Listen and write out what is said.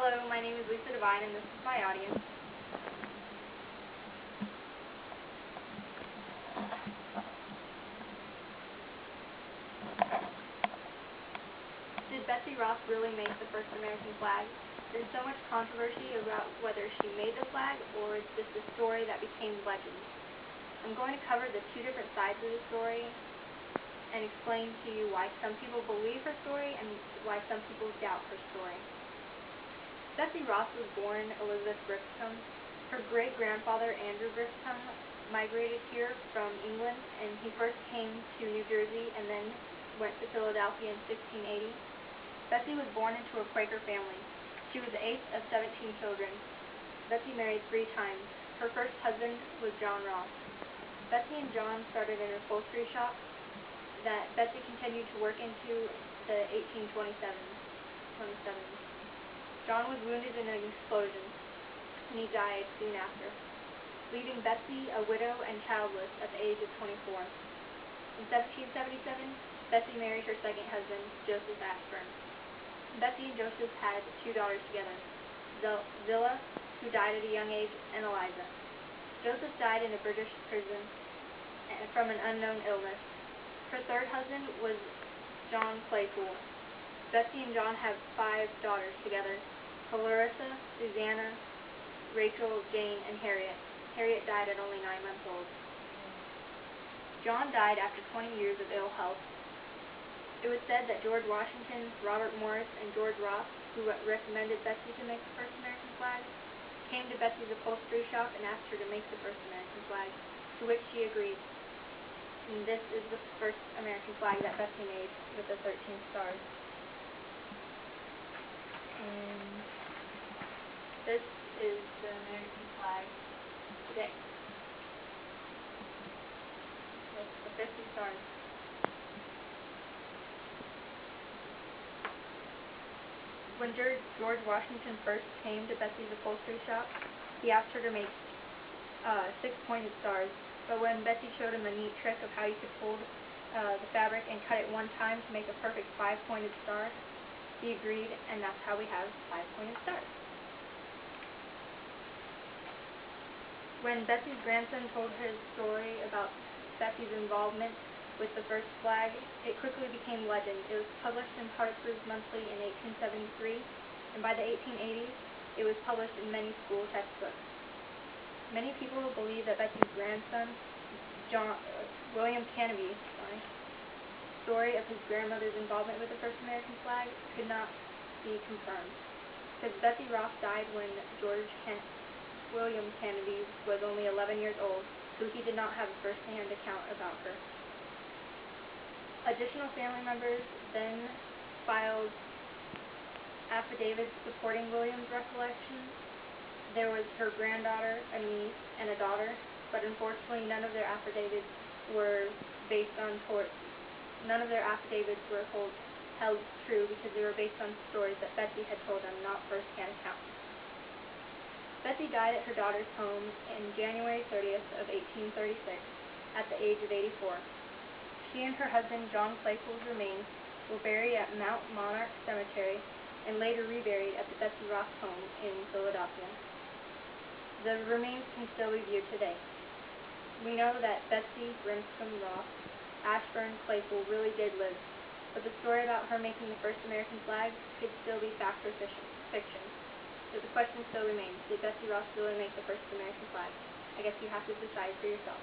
Hello, my name is Lisa Devine, and this is my audience. Did Betsy Ross really make the first American flag? There's so much controversy about whether she made the flag or it's just a story that became legend. I'm going to cover the two different sides of the story and explain to you why some people believe her story and why some people doubt her story. Betsy Ross was born Elizabeth Griscom. Her great-grandfather, Andrew Griscom, migrated here from England, and he first came to New Jersey and then went to Philadelphia in 1680. Betsy was born into a Quaker family. She was the eighth of 17 children. Betsy married 3 times. Her first husband was John Ross. Betsy and John started an upholstery shop that Betsy continued to work into the 1827. John was wounded in an explosion, and he died soon after, leaving Betsy a widow and childless at the age of 24. In 1777, Betsy married her second husband, Joseph Ashburn. Betsy and Joseph had 2 daughters together, Zillah, who died at a young age, and Eliza. Joseph died in a British prison from an unknown illness. Her third husband was John Claypool. Betsy and John have 5 daughters together, Clarissa, Susanna, Rachel, Jane, and Harriet. Harriet died at only 9 months old. John died after 20 years of ill health. It was said that George Washington, Robert Morris, and George Ross, who recommended Betsy to make the first American flag, came to Betsy's upholstery shop and asked her to make the first American flag, to which she agreed. And this is the first American flag that Betsy made with the 13 stars. And this is the American flag today. With the 50 stars. When George Washington first came to Betsy's upholstery shop, he asked her to make 6 pointed stars. But when Betsy showed him a neat trick of how you could fold the fabric and cut it 1 time to make a perfect 5-pointed star, he agreed, and that's how we have 5-pointed stars. When Betsy's grandson told his story about Betsy's involvement with the first flag, it quickly became legend. It was published in Harper's Monthly in 1873, and by the 1880s, it was published in many school textbooks. Many people believe that Betsy's grandson, William Canby's story of his grandmother's involvement with the first American flag could not be confirmed, because Betsy Ross died when William Canby was only 11 years old, so he did not have a first-hand account about her. Additional family members then filed affidavits supporting William's recollections. There was her granddaughter, a niece, and a daughter, but unfortunately none of their affidavits were held true because they were based on stories that Betsy had told them, not first-hand accounts. Betsy died at her daughter's home in January 30th of 1836 at the age of 84. She and her husband, John Claypool's remains were buried at Mount Monarch Cemetery and later reburied at the Betsy Ross home in Philadelphia. The remains can still be viewed today. We know that Betsy, Griscom, Ross, Ashburn, Claypool really did live, but the story about her making the first American flag could still be fact or fiction. So the question still remains, did Betsy Ross really make the first American flag? I guess you have to decide for yourself.